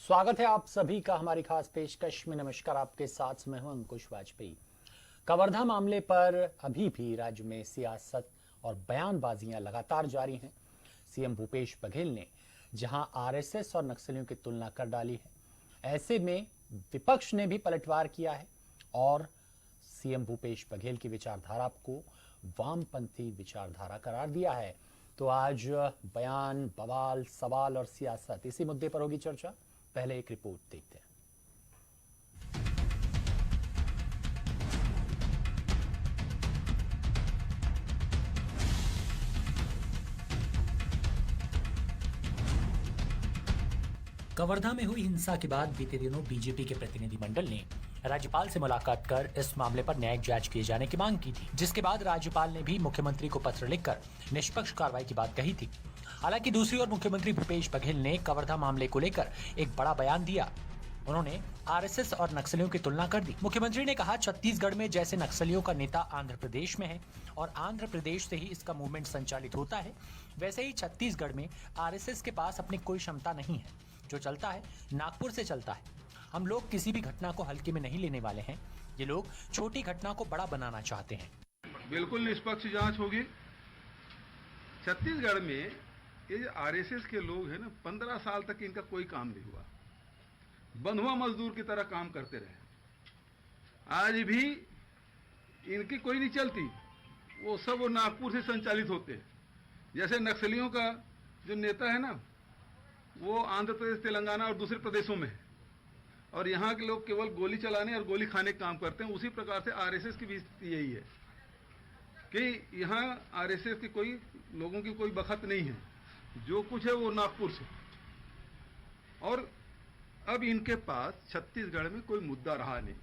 स्वागत है आप सभी का हमारी खास पेशकश में। नमस्कार, आपके साथ मैं हूं अंकुश वाजपेयी। कवर्धा मामले पर अभी भी राज्य में सियासत और बयानबाजियां लगातार जारी हैं। सीएम भूपेश बघेल ने जहां आरएसएस और नक्सलियों की तुलना कर डाली है, ऐसे में विपक्ष ने भी पलटवार किया है और सीएम भूपेश बघेल की विचारधारा को वामपंथी विचारधारा करार दिया है। तो आज बयान, बवाल, सवाल और सियासत, इसी मुद्दे पर होगी चर्चा। पहले एक रिपोर्ट देखते हैं। कवर्धा में हुई हिंसा के बाद बीते दिनों बीजेपी के प्रतिनिधिमंडल ने राज्यपाल से मुलाकात कर इस मामले पर न्यायिक जांच किए जाने की मांग की थी, जिसके बाद राज्यपाल ने भी मुख्यमंत्री को पत्र लिखकर निष्पक्ष कार्रवाई की बात कही थी। हालांकि दूसरी ओर मुख्यमंत्री भूपेश बघेल ने कवर्धा मामले को लेकर एक बड़ा बयान दिया। उन्होंने आरएसएस और नक्सलियों की तुलना कर दी। मुख्यमंत्री ने कहा, छत्तीसगढ़ में जैसे नक्सलियों का नेता आंध्र प्रदेश में है और आंध्र प्रदेश से ही इसका मूवमेंट संचालित होता है, वैसे ही छत्तीसगढ़ में आरएसएस के पास अपनी कोई क्षमता नहीं है। जो चलता है नागपुर से चलता है। हम लोग किसी भी घटना को हल्के में नहीं लेने वाले हैं। ये लोग छोटी घटना को बड़ा बनाना चाहते हैं। बिल्कुल निष्पक्ष जांच होगी। छत्तीसगढ़ में ये जो आरएसएस के लोग हैं ना, 15 साल तक इनका कोई काम नहीं हुआ, बंधुआ मजदूर की तरह काम करते रहे। आज भी इनकी कोई नहीं चलती, वो सब वो नागपुर से संचालित होते हैं। जैसे नक्सलियों का जो नेता है ना, वो आंध्र प्रदेश, तेलंगाना और दूसरे प्रदेशों में है, और यहाँ के लोग केवल गोली चलाने और गोली खाने का काम करते हैं। उसी प्रकार से आरएसएस की भी स्थिति यही है कि यहाँ आरएसएस की कोई लोगों की कोई बखत नहीं है। जो कुछ है वो नागपुर से। और अब इनके पास छत्तीसगढ़ में कोई मुद्दा रहा नहीं।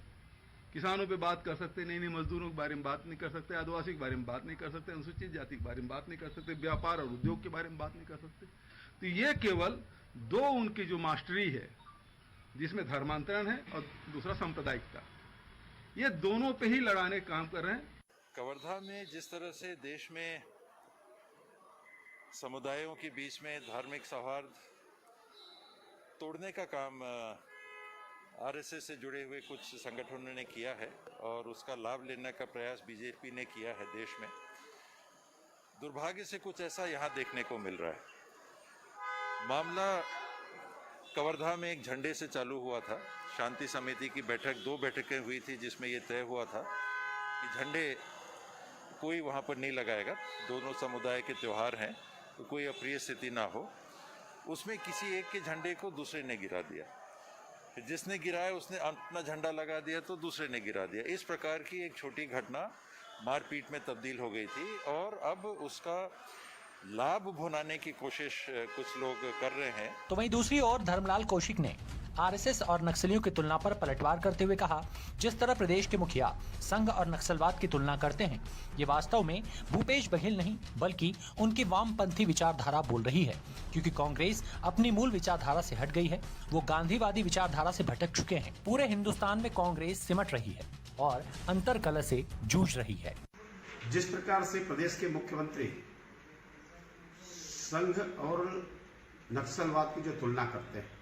किसानों पे बात कर सकते नहीं, मजदूरों के बारे में बात नहीं कर सकते, आदिवासी के बारे में बात नहीं कर सकते, अनुसूचित जाति के बारे में बात नहीं कर सकते, व्यापार और उद्योग के बारे में बात नहीं कर सकते। तो ये केवल दो उनकी जो मास्टरी है, जिसमें धर्मांतरण है और दूसरा सांप्रदायिकता, ये दोनों पे ही लड़ाने का काम कर रहे हैं। कवर्धा में जिस तरह से देश में समुदायों के बीच में धार्मिक सौहार्द तोड़ने का काम आरएसएस से जुड़े हुए कुछ संगठनों ने किया है और उसका लाभ लेने का प्रयास बीजेपी ने किया है देश में, दुर्भाग्य से कुछ ऐसा यहाँ देखने को मिल रहा है। मामला कवर्धा में एक झंडे से चालू हुआ था। शांति समिति की बैठक, 2 बैठकें हुई थी जिसमें ये तय हुआ था कि झंडे कोई वहाँ पर नहीं लगाएगा, दोनों समुदाय के त्यौहार हैं तो कोई अप्रिय स्थिति ना हो। उसमें किसी एक के झंडे को दूसरे ने गिरा दिया, फिर जिसने गिराया उसने अपना झंडा लगा दिया तो दूसरे ने गिरा दिया। इस प्रकार की एक छोटी घटना मारपीट में तब्दील हो गई थी और अब उसका लाभ भुनाने की कोशिश कुछ लोग कर रहे हैं। तो वहीं दूसरी ओर धर्मलाल कौशिक ने आरएसएस और नक्सलियों की तुलना पर पलटवार करते हुए कहा, जिस तरह प्रदेश के मुखिया संघ और नक्सलवाद की तुलना करते हैं, ये वास्तव में भूपेश बघेल नहीं बल्कि उनकी वामपंथी विचारधारा बोल रही है, क्योंकि कांग्रेस अपनी मूल विचारधारा से हट गई है। वो गांधीवादी विचारधारा से भटक चुके हैं। पूरे हिंदुस्तान में कांग्रेस सिमट रही है और अंतरकलह से जूझ रही है। जिस प्रकार से प्रदेश के मुख्यमंत्री संघ और नक्सलवाद की जो तुलना करते हैं,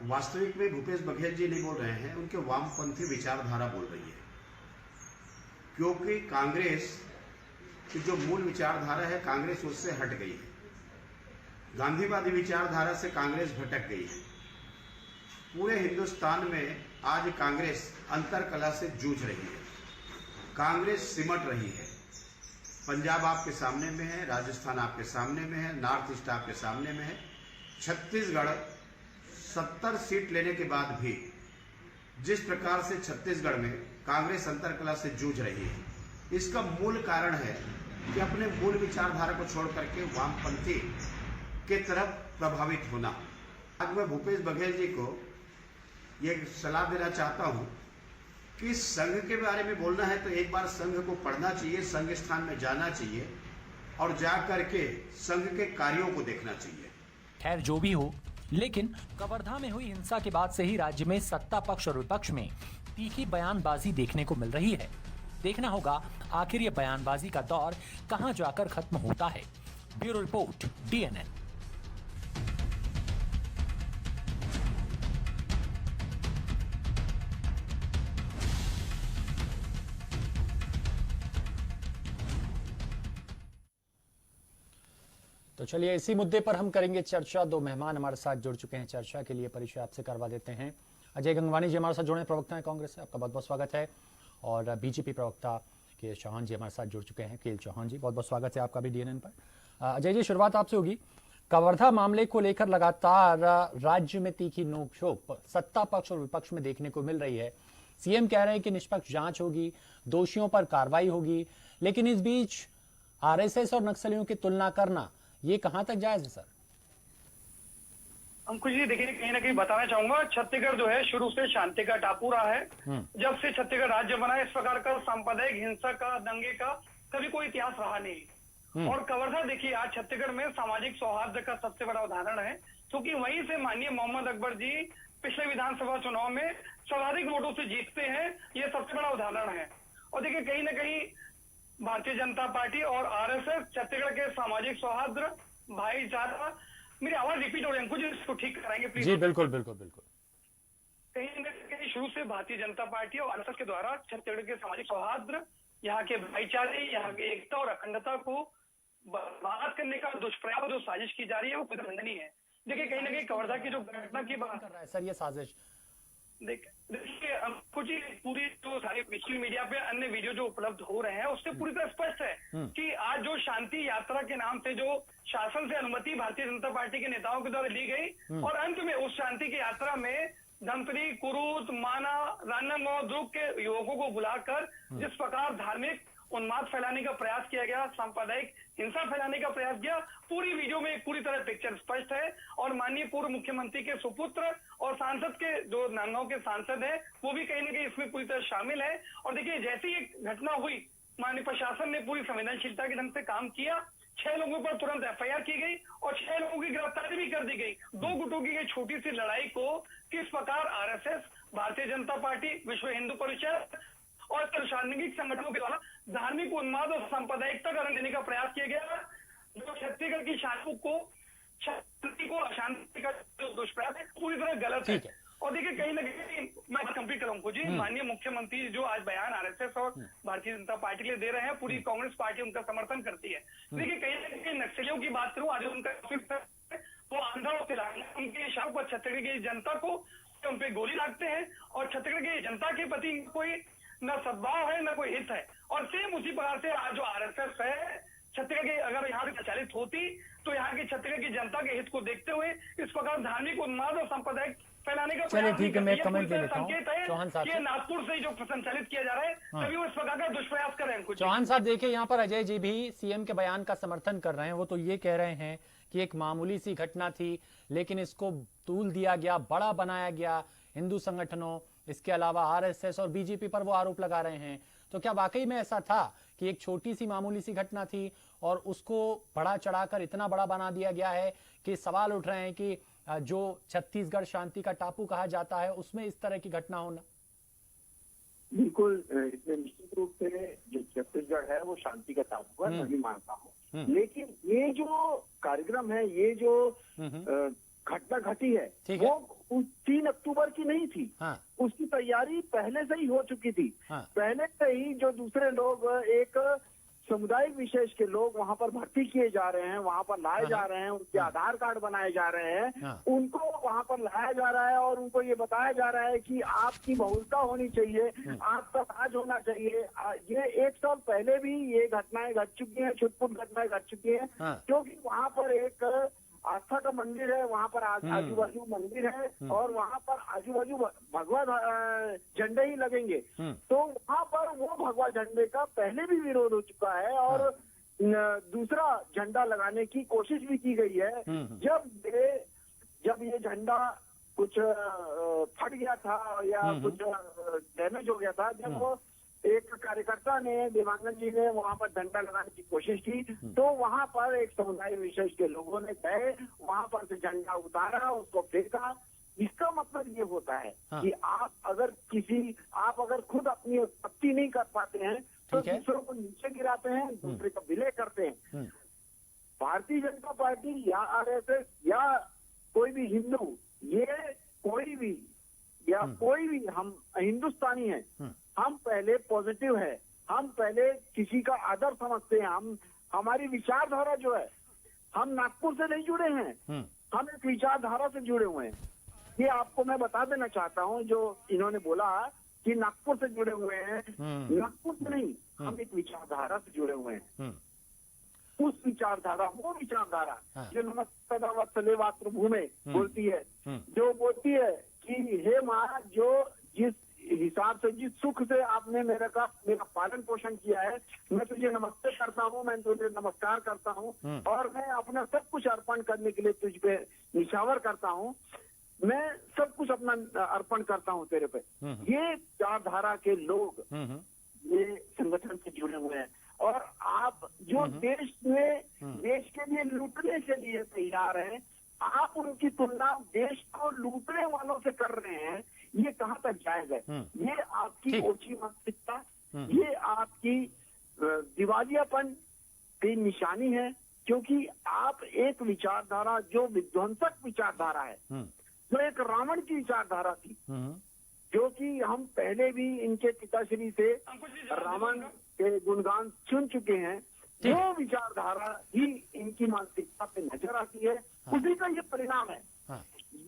वास्तविक में भूपेश बघेल जी नहीं बोल रहे हैं, उनके वामपंथी विचारधारा बोल रही है। क्योंकि कांग्रेस की जो मूल विचारधारा है, कांग्रेस उससे हट गई है। गांधीवादी विचारधारा से कांग्रेस भटक गई है। पूरे हिंदुस्तान में आज कांग्रेस अंतरकलह से जूझ रही है। कांग्रेस सिमट रही है। पंजाब आपके सामने में है, राजस्थान आपके सामने में है, नॉर्थ ईस्ट आपके सामने में है। छत्तीसगढ़ 70 सीट लेने के बाद भी जिस प्रकार से छत्तीसगढ़ में कांग्रेस अंतरकलह से जूझ रही है, इसका मूल कारण है कि अपने मूल विचारधारा को छोड़ करके वामपंथी के तरफ प्रभावित होना। आज मैं भूपेश बघेल जी को ये सलाह देना चाहता हूं कि संघ के बारे में बोलना है तो एक बार संघ को पढ़ना चाहिए, संघ स्थान में जाना चाहिए और जा करके संघ के कार्यों को देखना चाहिए। खैर, जो भी हो, लेकिन कवर्धा में हुई हिंसा के बाद से ही राज्य में सत्ता पक्ष और विपक्ष में तीखी बयानबाजी देखने को मिल रही है। देखना होगा आखिर ये बयानबाजी का दौर कहां जाकर खत्म होता है। Bureau report, DNN। तो चलिए इसी मुद्दे पर हम करेंगे चर्चा। दो मेहमान हमारे साथ जुड़ चुके हैं चर्चा के लिए, परिचय आपसे करवा देते हैं। अजय गंगवानी जी हमारे साथ जुड़े, प्रवक्ता हैं कांग्रेस से, आपका बहुत बहुत स्वागत है। और बीजेपी प्रवक्ता के चौहान जी हमारे साथ जुड़ चुके हैं, के चौहान जी बहुत बहुत स्वागत है आपका भी DNN पर। अजय जी, शुरुआत आपसे होगी। कवर्धा मामले को लेकर लगातार राज्य में तीखी नोक-झोंक सत्ता पक्ष और विपक्ष में देखने को मिल रही है। सीएम कह रहे हैं कि निष्पक्ष जांच होगी, दोषियों पर कार्रवाई होगी, लेकिन इस बीच आरएसएस और नक्सलियों की तुलना करना ये कहां तक जायज है सर? अंकुश जी देखिए, कहीं ना कहीं बताना चाहूंगा, छत्तीसगढ़ जो है शुरू से शांति का टापू रहा है। जब से छत्तीसगढ़ राज्य बना है, इस प्रकार का सांप्रदायिक हिंसा का, दंगे का कभी कोई इतिहास रहा नहीं। और कवर्धा देखिए, आज छत्तीसगढ़ में सामाजिक सौहार्द का सबसे बड़ा उदाहरण है, क्योंकि वहीं से माननीय मोहम्मद अकबर जी पिछले विधानसभा चुनाव में सर्वाधिक वोटों से जीतते हैं। ये सबसे बड़ा उदाहरण है। और देखिए, कहीं ना कहीं भारतीय जनता पार्टी और आरएसएस छत्तीसगढ़ के सामाजिक सौहार्द, भाईचारा, मेरी आवाज रिपीट हो रही है अंकुश जी, इसको ठीक कराएंगे प्लीज। जी बिल्कुल बिल्कुल बिल्कुल। कहीं न कहीं शुरू से भारतीय जनता पार्टी और आरएसएस के द्वारा छत्तीसगढ़ के सामाजिक सौहार्द, यहाँ के भाईचारे, यहाँ की एकता और अखंडता को बर्बाद करने का दुष्प्रयास जो साजिश की जा रही है, वो खंडनीय है। देखिए, कहीं ना कहीं कवर्धा की जो घटना की बात कर रहा है सर ये साजिश। देखिए कुछ पूरी जो सारे सोशल मीडिया पे अन्य वीडियो जो उपलब्ध हो रहे हैं, उससे पूरी तरह स्पष्ट है कि आज जो शांति यात्रा के नाम से जो शासन से अनुमति भारतीय जनता पार्टी के नेताओं के द्वारा ली गई, और अंत में उस शांति की यात्रा में धमतरी, कुरूद, माना, राजनांदगांव, दुर्ग के युवकों को बुलाकर जिस प्रकार धार्मिक उन्माद फैलाने का प्रयास किया गया, सांप्रदायिक हिंसा फैलाने का प्रयास किया, पूरी वीडियो में पूरी तरह पिक्चर स्पष्ट है। और माननीय पूर्व मुख्यमंत्री के सुपुत्र और सांसद के जो नांदगांव के सांसद हैं, वो भी कहीं ना कहीं इसमें पूरी तरह शामिल है। और देखिए, जैसी एक घटना हुई, माननीय प्रशासन ने पूरी संवेदनशीलता के ढंग से काम किया। 6 लोगों पर तुरंत FIR की गई और 6 लोगों की गिरफ्तारी भी कर दी गई। 2 गुटों की ये छोटी सी लड़ाई को किस प्रकार आरएसएस, भारतीय जनता पार्टी, विश्व हिंदू परिषद और सार्वजनिक संगठनों के द्वारा धार्मिक उन्माद और सांप्रदायिकता का रंग देने का प्रयास किया गया, जो छत्तीसगढ़ की शांति को अशांति का जो दुष्प्रयास है, पूरी तरह गलत है। और देखिए, कहीं ना कहीं मैं कंप्लीट करूंगा जी, माननीय मुख्यमंत्री जो आज बयान आरएसएस और भारतीय जनता पार्टी के लिए दे रहे हैं, पूरी कांग्रेस पार्टी उनका समर्थन करती है। देखिए, कहीं ना कहीं नक्सलियों की बात करूं, आज उनका वो आंध्र और तेलंगाना उनके इशारों पर छत्तीसगढ़ की जनता को उन पे गोली लागते हैं, और छत्तीसगढ़ की जनता के प्रति कोई न सद्भाव है, न कोई हित है। और सेम उसी प्रकार से आज जो आरएसएस है, छत्तीसगढ़ की अगर यहाँ से प्रचालित होती, तो यहाँ की छत्तीसगढ़ की जनता के हित को देखते हुए इस प्रकार धार्मिक उन्माद और सांप्रदायिक फैलाने का चलिए ठीक है, मैं कमेंट ले लेता हूँ चौहान साहब ये नागपुर से जो संचालित किया जा रहा है, तभी वो इस प्रकार का दुष्प्रयास कर रहे हैं। चौहान साहब देखिए, यहाँ पर अजय जी भी सीएम के बयान का समर्थन कर रहे हैं। वो तो ये कह रहे हैं कि एक मामूली सी घटना थी, लेकिन इसको तूल दिया गया, बड़ा बनाया गया हिंदू संगठनों, इसके अलावा आरएसएस और बीजेपी पर वो आरोप लगा रहे हैं। तो क्या वाकई में ऐसा था कि एक छोटी सी मामूली सी घटना थी और उसको बड़ा चढ़ाकर इतना बड़ा बना दिया गया है कि सवाल उठ रहे हैं कि जो छत्तीसगढ़ शांति का टापू कहा जाता है, उसमें इस तरह की घटना होना? बिल्कुल, इसमें निश्चित रूप से जो छत्तीसगढ़ है वो शांति का टापू है, मैं भी मानता हूँ। लेकिन ये जो कार्यक्रम है, ये जो घटना घटी है, वो 3 अक्टूबर की नहीं थी। उसकी तैयारी पहले से ही हो चुकी थी। पहले से ही जो दूसरे लोग, एक समुदायिक विशेष के लोग वहां पर भर्ती किए जा रहे हैं, वहां पर लाए जा रहे हैं, उनके आधार कार्ड बनाए जा रहे हैं, उनको वहां पर लाया जा रहा है और उनको ये बताया जा रहा है कि आपकी बहुलता होनी चाहिए, आपका राज होना चाहिए। ये 1 साल पहले भी ये घटनाएं घट चुकी हैं, छुटपुट घटनाएं घट चुकी हैं, क्योंकि वहां पर एक आस्था का मंदिर है, वहां पर आजू बाजू मंदिर है और वहां पर आजू बाजू भगवा झंडे ही लगेंगे। तो वहां पर वो भगवा झंडे का पहले भी विरोध हो चुका है और दूसरा झंडा लगाने की कोशिश भी की गई है। जब ये झंडा कुछ फट गया था या कुछ डैमेज हो गया था, जब वो एक कार्यकर्ता ने, देवांगन जी ने वहां पर झंडा लगाने की कोशिश की, तो वहां पर एक समुदाय विशेष के लोगों ने गए, वहां पर से झंडा उतारा, उसको फेंका। इसका मतलब ये होता है कि आप अगर खुद अपनी उत्पत्ति नहीं कर पाते हैं तो दूसरों को नीचे गिराते हैं, दूसरे का विलय करते हैं। भारतीय जनता पार्टी या आरएसएस या कोई भी हिंदू, ये कोई भी या कोई भी, हम हिंदुस्तानी हैं, हम पहले पॉजिटिव है, हम पहले किसी का आदर समझते हैं, हमारी विचारधारा जो है, हम नागपुर से नहीं जुड़े हैं, हम एक विचारधारा से जुड़े हुए हैं। ये आपको मैं बता देना चाहता हूँ, जो इन्होंने बोला कि नागपुर से जुड़े हुए हैं, नागपुर से नहीं, हम एक विचारधारा से जुड़े हुए हैं। उस विचारधारा, वो विचारधारा जो नमस्ते वत्सले मातृभूमि बोलती है, जो बोलती है कि हे माँ, जो जिस हिसाब से, जिस सुख से आपने मेरा पालन पोषण किया है, मैं तुझे नमस्ते करता हूँ, मैं तुझे नमस्कार करता हूँ, और मैं अपना सब कुछ अर्पण करने के लिए तुझ पे निछावर करता हूँ, मैं सब कुछ अपना अर्पण करता हूँ तेरे पे। ये विचारधारा के लोग ये संगठन से जुड़े हुए हैं। और आप जो देश के लिए लूटने के लिए तैयार हैं, आप उनकी तुलना देश को लूटने वालों से कर रहे हैं, ये कहाँ तक जायज है? ये आपकी ओछी मानसिकता, ये आपकी दिवालियापन की निशानी है, क्योंकि आप एक विचारधारा जो विध्वंसक विचारधारा है, जो एक रावण की विचारधारा थी, जो कि हम पहले भी इनके पिताश्री से रावण के गुणगान सुन चुके हैं, वो विचारधारा ही इनकी मानसिकता पे नजर आती है, उसी का ये परिणाम है।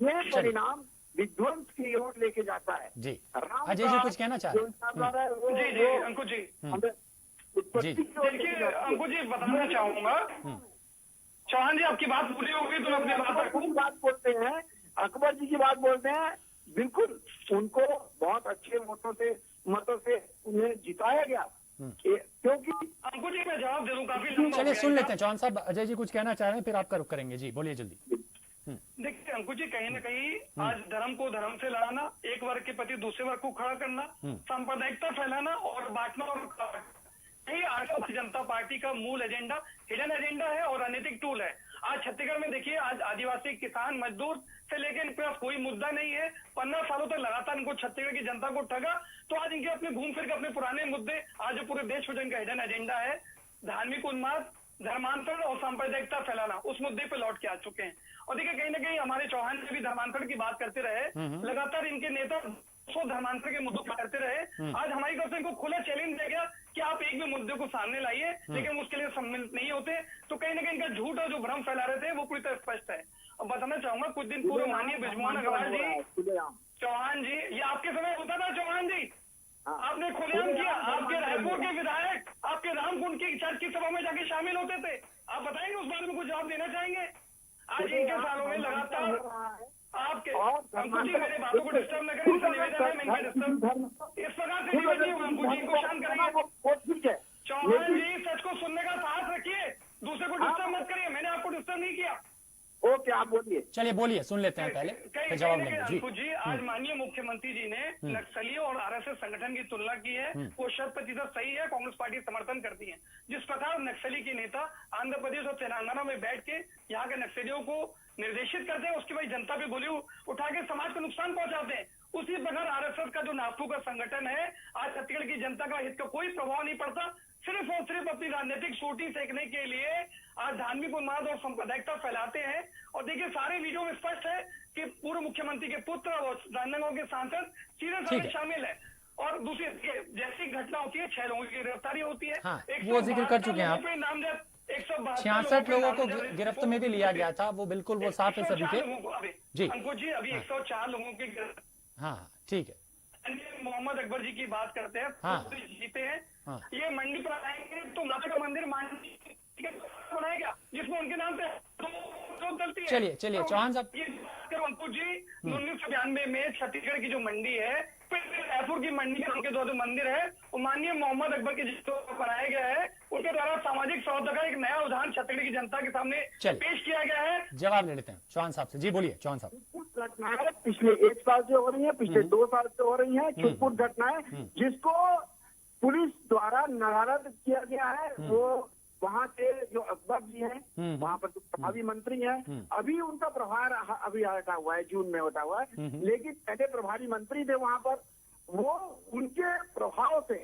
ये परिणाम विध्वंस की ओर लेके जाता है। जी अजय जी कुछ कहना चाह रहे हैं? जी अंकुश जी, देखिए अंकुश जी बताना चाहूंगा, चौहान जी आपकी बात पूरी होगी तो अपनी बात बोलते हैं, अकबर जी की बात बोलते हैं, बिल्कुल उनको बहुत अच्छे मतों से उन्हें जिताया गया, क्योंकि अंकुश जी मैं जवाब दे दूं, काफी चलिए सुन लेते हैं चौहान साहब। अजय जी कुछ कहना चाह रहे हैं, फिर आपका रुख करेंगे। जी बोलिए जल्दी। देखिए अंकुश जी, कहीं न कहीं आज धर्म को धर्म से लड़ाना, एक वर्ग के प्रति दूसरे वर्ग को खड़ा करना, सांप्रदायिकता फैलाना और बांटना और यही आज भारतीय जनता पार्टी का मूल एजेंडा, हिडन एजेंडा है और राजनीतिक टूल है। आज छत्तीसगढ़ में देखिए, आज आदिवासी किसान मजदूर से लेकर इनके पास कोई मुद्दा नहीं है। 15 सालों तक लगातार इनको छत्तीसगढ़ की जनता को ठगा, तो आज इनके अपने घूम फिर के अपने पुराने मुद्दे, आज जो पूरे देश में जिनका हिडन एजेंडा है, धार्मिक उन्माद, धर्मांतरण और सांप्रदायिकता फैलाना, उस मुद्दे पे लौट के आ चुके हैं। और देखिए कहीं ना कहीं हमारे चौहान जी भी धर्मांतरण की बात करते रहे, लगातार इनके नेता धर्मांतरण के मुद्दों पर करते रहे। आज हमारी तरफ से इनको खुला चैलेंज दिया गया कि आप एक भी मुद्दे को सामने लाइए, लेकिन उसके लिए सम्मिलित नहीं होते, तो कहीं ना कहीं इनका झूठ और जो भ्रम फैला रहे थे वो पूरी तरह स्पष्ट है। अब बताना चाहूंगा, कुछ दिन पूर्व माननीय बृजमोहन अग्रवाल जी, चौहान जी, ये आपके समय होता था चौहान जी, आपने खुलेआम किया, आपके रायपुर के विधायक आपके रामकुंड की चर्च की सभा में जाके शामिल होते थे। आप बताएंगे उस बारे में कुछ जवाब देना चाहेंगे? आज इनके सालों में लगातार आपके अंकुश जी, मेरे बाबू को डिस्टर्ब न करें, इनका निवेदन है, मैं डिस्टर्ब इस प्रकार से निवेदन नहीं, अंकुश जी को शांत करिए। चौहान जी सच को सुनने का साहस रखिए, दूसरे को डिस्टर्ब मत करिए, मैंने आपको डिस्टर्ब नहीं किया। ओके, आप बोलिए। चलिए बोलिए, सुन लेते हैं पहले, फिर जवाब लेंगे। अंकुश जी, आज माननीय मुख्यमंत्री जी ने नक्सलियों और आरएसएस संगठन की तुलना की है, वो 100% सही है, कांग्रेस पार्टी समर्थन करती है। जिस प्रकार नक्सली के नेता आंध्र प्रदेश और तेलंगाना में बैठ के यहाँ के नक्सलियों को निर्देशित करते हैं, उसके बाद जनता पे गोली उठा के समाज को नुकसान पहुंचाते हैं, उसी प्रकार आरएसएस का जो नागपुर का संगठन है, आज छत्तीसगढ़ की जनता का हित का कोई प्रभाव नहीं पड़ता, सिर्फ और सिर्फ अपनी राजनीतिक चोटी सेकने के लिए आज धार्मिक उन्माद और सांप्रदायिकता फैलाते हैं। और देखिए सारे वीडियो में स्पष्ट है कि पूर्व मुख्यमंत्री के पुत्र और राजनांदगांव के सांसद सीधे शामिल है। और दूसरी जैसी घटना होती है, 6 लोगों की गिरफ्तारी होती है, हाँ, वो जिक्र कर चुके हैं आप। 66 लोगों को गिरफ्त में भी लिया गया था, वो बिल्कुल वो साफ है सभी के। जी अंकुश जी, अभी 104 लोगों की गिरफ्तारी। हाँ ठीक है। मोहम्मद अकबर जी की बात करते हैं, जीते हैं, ये मंडी पर आएंगे तो माता का मंदिर बनाया गया जिसमें उनके नाम पे चलती है। चलिए चौहान साहब, अंकुश जी 1992 में छत्तीसगढ़ की जो मंडी है, रायपुर की मंडी के नाम के जो मंदिर है, वो माननीय मोहम्मद अकबर के जिसको बनाया गया है, उनके द्वारा सामाजिक सौदा का एक नया उदाहरण छत्तीसगढ़ की जनता के सामने पेश किया गया है। जवाब ले लेते हैं चौहान साहब से। जी बोलिए चौहान साहब। घटनाएं पिछले 1 साल से हो रही है, पिछले 2 साल से हो रही है, छुटपुट घटनाएं जिसको पुलिस द्वारा नदारद किया गया है। वो वहाँ से जो अकबर जी हैं, वहाँ पर जो प्रभावी मंत्री हैं, अभी उनका प्रभार अभी हटा हुआ है, जून में हटा हुआ है, लेकिन पहले प्रभारी मंत्री थे वहाँ पर, वो उनके प्रभाव से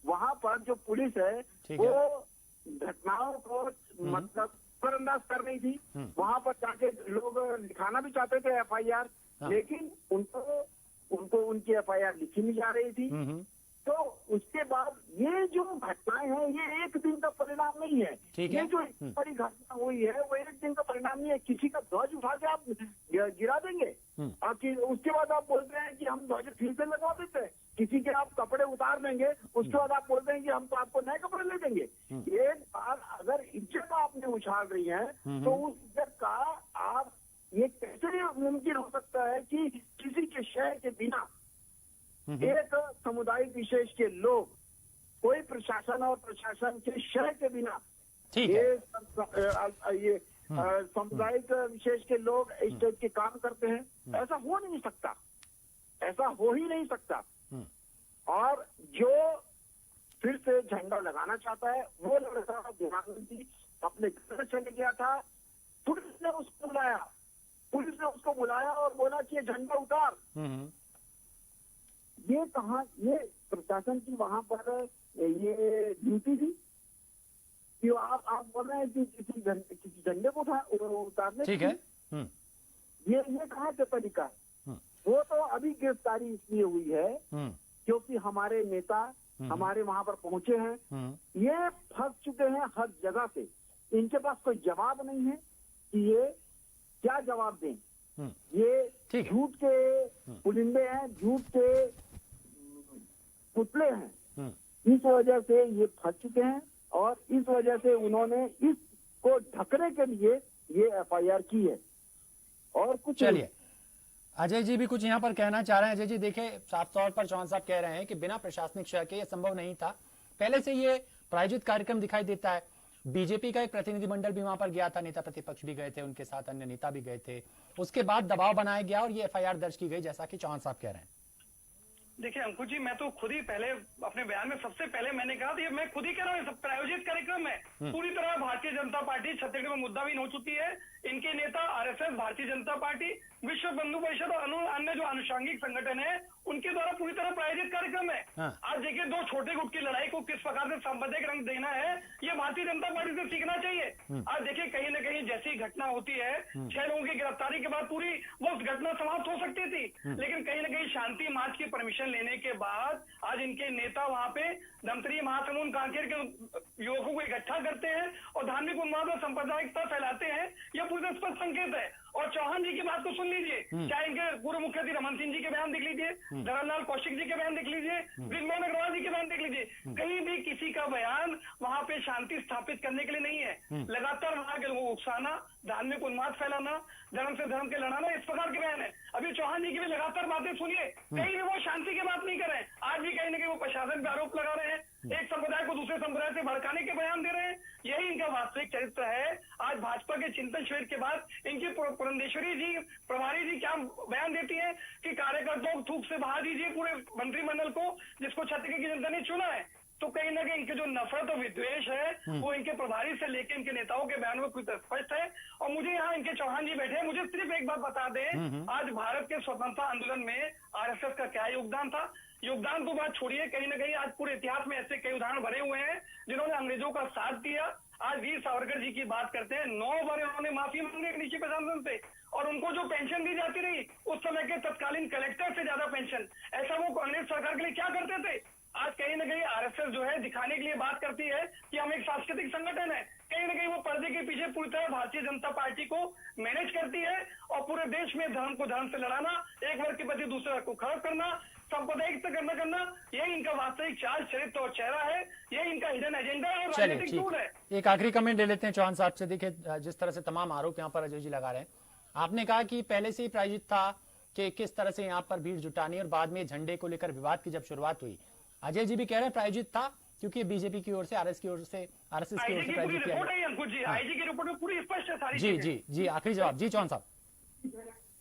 वहाँ पर जो पुलिस है वो घटनाओं को मतलब नजरअंदाज कर रही थी। वहाँ पर जाके लोग लिखाना भी चाहते थे FIR, लेकिन उनको उनकी FIR लिखी नहीं जा रही थी। तो उसके बाद ये जो घटनाएं हैं ये एक दिन का परिणाम नहीं है। ठीक ये है। जो बड़ी घटना हुई है वो एक दिन का परिणाम नहीं है। किसी का ध्वज उठा के आप गिरा देंगे और उसके बाद आप बोलते हैं कि हम ध्वज फिर से लगवा देते हैं। किसी के आप कपड़े उतार देंगे, उसके बाद आप बोलते हैं कि हम तो आपको नए कपड़े ले देंगे। एक बार अगर इज्जत आपने उछाल रही है तो उस इज्जत का आप ये कैसे मुमकिन हो सकता है कि किसी के शय के बिना एक समुदाय विशेष के लोग कोई प्रशासन और प्रशासन के शय के बिना ठीक है। ये सामुदायिक विशेष के लोग इस टाइप के काम करते हैं, ऐसा हो नहीं सकता, ऐसा हो ही नहीं सकता। और जो फिर से झंडा लगाना चाहता है वो लड़का प्रधानमंत्री अपने घर में चले गया था, पुलिस ने उसको बुलाया और बोला कि ये झंडा उतार। ये कहाँ, ये प्रशासन की वहां पर ये ड्यूटी थी कि आप बोल रहे हैं कि किसी झंडे को उतारने। ठीक है। ये कहाँ से तरीका है? वो तो अभी गिरफ्तारी इसलिए हुई है क्योंकि हमारे नेता हमारे वहां पर पहुंचे हैं, ये फंस चुके हैं हर जगह से। इनके पास कोई जवाब नहीं है कि ये क्या जवाब दें। ये झूठ के पुलिंदे हैं, झूठ के पुतले हैं। इस वजह से ये फंस चुके हैं और इस वजह से उन्होंने इसको ढकने के लिए ये एफआईआर की है और कुछ। चलिए, अजय जी भी कुछ यहाँ पर कहना चाह रहे हैं। अजय जी देखिए, साफ तौर पर चौहान साहब कह रहे हैं कि बिना प्रशासनिक शय के ये संभव नहीं था। पहले से ये प्रायोजित कार्यक्रम दिखाई देता है। बीजेपी का एक प्रतिनिधिमंडल भी वहां पर गया था, नेता प्रतिपक्ष भी गए थे, उनके साथ अन्य नेता भी गए थे। उसके बाद दबाव बनाया गया और ये एफआईआर दर्ज की गई, जैसा कि चौहान साहब कह रहे हैं। देखिए अंकुर जी, मैं तो खुद ही पहले अपने बयान में सबसे पहले मैंने कहा था, मैं खुद ही कह रहा हूँ, सब प्रायोजित कार्यक्रम है। पूरी तरह भारतीय जनता पार्टी छत्तीसगढ़ में मुद्दाविहीन हो चुकी है। इनके नेता आरएसएस, भारतीय जनता पार्टी, विश्व बंधु परिषद और अन्य जो आनुषंगिक संगठन है उनके द्वारा पूरी तरह प्रायोजित कार्यक्रम है। आज देखिए, दो छोटे गुट की लड़ाई को किस प्रकार से सांप्रदायिक रंग देना है, ये भारतीय जनता पार्टी से सीखना चाहिए। आज देखिए, कहीं न कहीं जैसी घटना होती है, 6 लोगों की गिरफ्तारी के बाद पूरी वो घटना समाप्त हो सकती थी, लेकिन कहीं न कहीं शांति मार्च की परमिशन लेने के बाद आज इनके नेता वहां पे धमतरी, महासमुंद, कांकेर के युवकों को इकट्ठा करते हैं और धार्मिक उन्माद और सांप्रदायिकता फैलाते हैं। यह पूरा स्पष्ट संकेत है। और चौहान जी की बात को सुन लीजिए, चाहे इनके पूर्व मुख्यमंत्री रमन सिंह जी के बयान देख लीजिए, जवाहरलाल कौशिक जी के बयान देख लीजिए, ब्रिजमोहन अग्रवाल जी के बयान देख लीजिए, कहीं भी किसी का बयान वहां पे शांति स्थापित करने के लिए नहीं है। लगातार वहां के लोगों को उकसाना, धार्मिक उन्माद फैलाना, धर्म से धर्म के लड़ाना, इस प्रकार के बयान है। अभी चौहान जी की भी लगातार बातें सुनिए, कहीं भी वो शांति की बात नहीं कर रहे हैं। आज भी कहीं ना कहीं वो प्रशासन पे आरोप लगा रहे हैं, एक संप्रदाय को दूसरे संप्रदाय से भड़काने के बयान दे रहे हैं। यही इनका वास्तविक चरित्र है। आज भाजपा के चिंतन शिविर के बाद इनकी पुरंदेश्वरी जी, प्रभारी जी क्या बयान देती है कि कार्यकर्ताओं को थूक से बहा दीजिए पूरे मंत्रिमंडल को, जिसको छत्तीसगढ़ की जनता ने चुना है। तो कहीं ना कहीं इनके जो नफरत और विद्वेष है वो इनके प्रभारी से लेकर इनके नेताओं के बयान में कुछ स्पष्ट है। और मुझे यहाँ इनके चौहान जी बैठे हैं, मुझे सिर्फ एक बात बता दें, आज भारत के स्वतंत्रता आंदोलन में आरएसएस का क्या योगदान था। योगदान तो बात छोड़िए, कहीं ना कहीं आज पूरे इतिहास में ऐसे कई उदाहरण भरे हुए हैं जिन्होंने अंग्रेजों का साथ दिया। आज वीर सावरकर जी की बात करते हैं, 9 बार उन्होंने माफी मांगी नीचे प्रशासन से, और उनको जो पेंशन दी जाती रही उस समय के तत्कालीन कलेक्टर से ज्यादा पेंशन, ऐसा वो कांग्रेस सरकार के लिए क्या करते थे। आज कहीं ना कहीं आरएसएस जो है दिखाने के लिए बात करती है कि हम एक सांस्कृतिक संगठन है, कहीं ना कहीं वो पर्दे के पीछे पूरी तरह भारतीय जनता पार्टी को मैनेज करती है और पूरे देश में धर्म को धर्म से लड़ाना, एक वर्ग के प्रति दूसरे वर्ग को खड़ा करना, सांप्रदायिकता करना, यही इनका वास्तविक चाल, चरित्र और चेहरा है, यही इनका हिडन एजेंडा और राजनीतिक टूल है। एक आखिरी कमेंट ले लेते हैं चौहान साहब से। देखिए, जिस तरह से तमाम आरोप यहाँ पर अजय जी लगा रहे हैं, आपने कहा कि पहले से ही प्रायोजित था कि किस तरह से यहाँ पर भीड़ जुटानी, और बाद में झंडे को लेकर विवाद की जब शुरुआत हुई, अजय जी भी कह रहे हैं प्रायोजित था क्योंकि बीजेपी की ओर से, आरएसएस की ओर से प्रायोजित किया गया। आईजी की रिपोर्ट में पूरी स्पष्ट है सारी जी आखिरी जवाब जी चौहान साहब।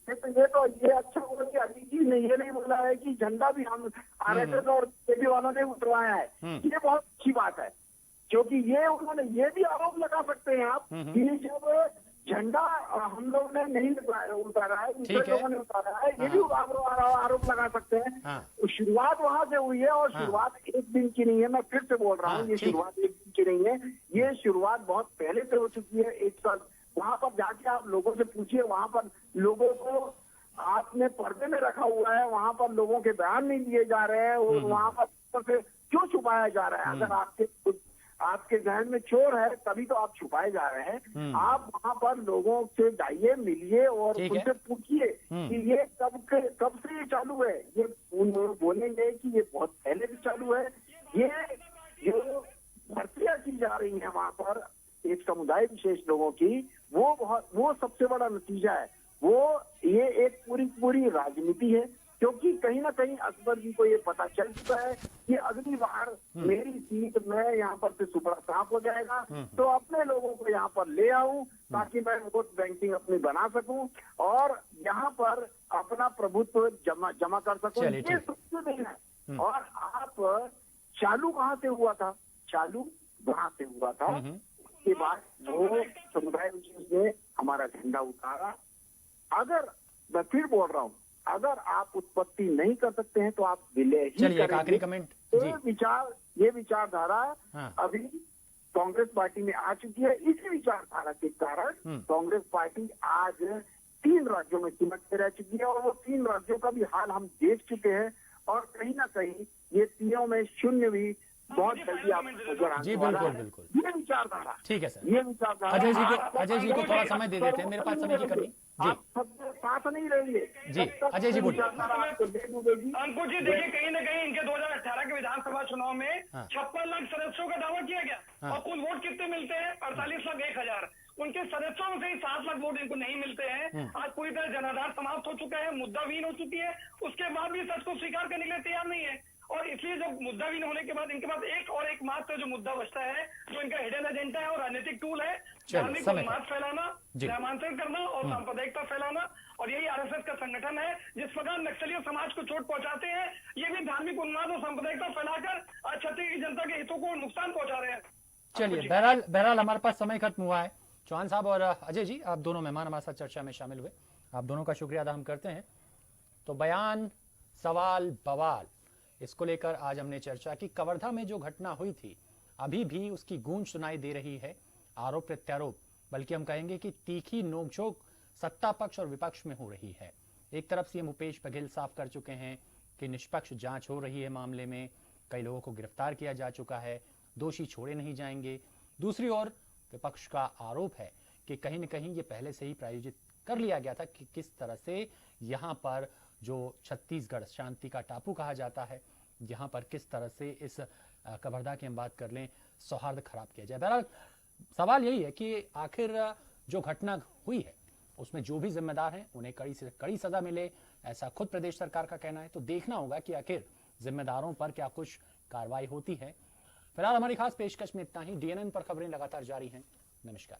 ये अच्छा हुआ कि अजीत जी ने ये नहीं बोला है कि झंडा भी हम आरएसएस और बीजेपी वालों ने उतरवाया है। ये बहुत अच्छी बात है, क्योंकि ये उन्होंने ये भी आरोप लगा सकते हैं आप कि जब झंडा हम लोग ने नहीं उतारा है, दूसरे लोगों ने उतारा है, ये भी आरोप लगा सकते हैं। शुरुआत वहां से हुई है और शुरुआत एक दिन की नहीं है। मैं फिर से बोल रहा हूँ, ये शुरुआत एक दिन की नहीं है, ये शुरुआत बहुत पहले से हो चुकी है। एक साल वहां पर जाके आप लोगों से पूछिए, वहां पर लोगों को आपने पर्दे में रखा हुआ है, वहां पर लोगों के बयान नहीं दिए जा रहे हैं, वहां पर क्यों छुपा छुपाया जा रहा है? अगर आपके जहन में चोर है तभी तो आप छुपाए जा रहे हैं। आप वहां पर लोगों से जाइए, मिलिए और उनसे पूछिए कि ये कब से ये चालू है। ये बोलेंगे कि ये बहुत पहले से चालू है। ये जो भर्तियां की जा रही है वहां पर एक समुदाय विशेष लोगों की, वो सबसे बड़ा नतीजा है। ये एक पूरी राजनीति है, क्योंकि कहीं ना कहीं अकबर जी को ये पता चल चुका है कि अगली बार मेरी सीट में यहाँ पर से सुपड़ा साफ हो जाएगा, तो अपने लोगों को यहाँ पर ले आऊं ताकि मैं वोट बैंकिंग अपनी बना सकूं और यहाँ पर अपना प्रभुत्व जमा कर सकूं। ये सबसे नहीं है। और आप चालू कहाँ से हुआ था? चालू वहां से हुआ था। उसके बाद वो समुदाय ने हमारा झंडा उतारा। अगर मैं फिर बोल रहा हूँ, अगर आप उत्पत्ति नहीं कर सकते हैं तो आप विलय ही करेंगे। आखिरी कमेंट। ये विचारधारा अभी कांग्रेस पार्टी में आ चुकी है। इसी विचारधारा के कारण कांग्रेस पार्टी आज 3 राज्यों में सिमट के रह चुकी है और वो 3 राज्यों का भी हाल हम देख चुके हैं। और कहीं ना कहीं ये तीनों में शून्य भी बहुत जल्दी आपको नजर आने वाला है। बिल्कुल। ये विचारधारा, ठीक है सर। ये विचारधारा अजय जी को थोड़ा समय दे देते हैं, मेरे पास समय की कमी। जी आप सबके साथ नहीं रहेंगे जी, अजय जी बोलिए। अंकुश जी देखिए, कहीं ना कहीं इनके 2018 के विधानसभा चुनाव में 56 लाख सदस्यों का दावा किया गया और कुल वोट कितने मिलते हैं? 48 लाख 1,000। उनके सदस्यों में से ही 7 लाख वोट इनको नहीं मिलते हैं। आज पूरी तरह जनाधार समाप्त हो चुका है, मुद्दावीन हो चुकी है। उसके बाद भी सच को स्वीकार करने के लिए तैयार नहीं है। और इसलिए जब मुद्दावीन होने के बाद इनके पास एक मात्र जो मुद्दा बचता है, जो इनका हिडन एजेंडा है और राजनीतिक टूल है, धार्मिक उन्माद फैलाना, धर्मांतरण करना और सांप्रदायिकता फैलाना। और यही आरएसएस का संगठन है। जिस प्रकार नक्सली समाज को चोट पहुंचाते हैं, ये भी धार्मिक उन्माद और सांप्रदायिकता फैलाकर छत्तीसगढ़ की जनता के हितों को नुकसान पहुंचा रहे हैं। चलिए, बहरहाल हमारे पास समय खत्म हुआ है। चौहान साहब और अजय जी, आप दोनों मेहमान हमारे साथ चर्चा में शामिल हुए, आप दोनों का शुक्रिया अदा हम करते हैं। तो बयान, सवाल, बवाल, इसको लेकर आज हमने चर्चा की। कवर्धा में जो घटना हुई थी, अभी भी उसकी गूंज सुनाई दे रही है। आरोप प्रत्यारोप, बल्कि हम कहेंगे कि तीखी नोकझोंक सत्ता पक्ष और विपक्ष में हो रही है। एक तरफ सीएम भूपेश बघेल साफ कर चुके हैं कि निष्पक्ष जांच हो रही है मामले में, कई लोगों को गिरफ्तार किया जा चुका है, दोषी छोड़े नहीं जाएंगे। दूसरी ओर विपक्ष का आरोप है कि कहीं न कहीं ये पहले से ही प्रायोजित कर लिया गया था कि किस तरह से यहाँ पर जो छत्तीसगढ़ शांति का टापू कहा जाता है, यहाँ पर किस तरह से इस कवर्धा की हम बात कर लें, सौहार्द खराब किया जाए। बहरहाल सवाल यही है कि आखिर जो घटना हुई है उसमें जो भी जिम्मेदार हैं उन्हें कड़ी से कड़ी सजा मिले, ऐसा खुद प्रदेश सरकार का कहना है। तो देखना होगा कि आखिर जिम्मेदारों पर क्या कुछ कार्रवाई होती है। फिलहाल हमारी खास पेशकश में इतना ही। डीएनएन पर खबरें लगातार जारी हैं। नमस्कार।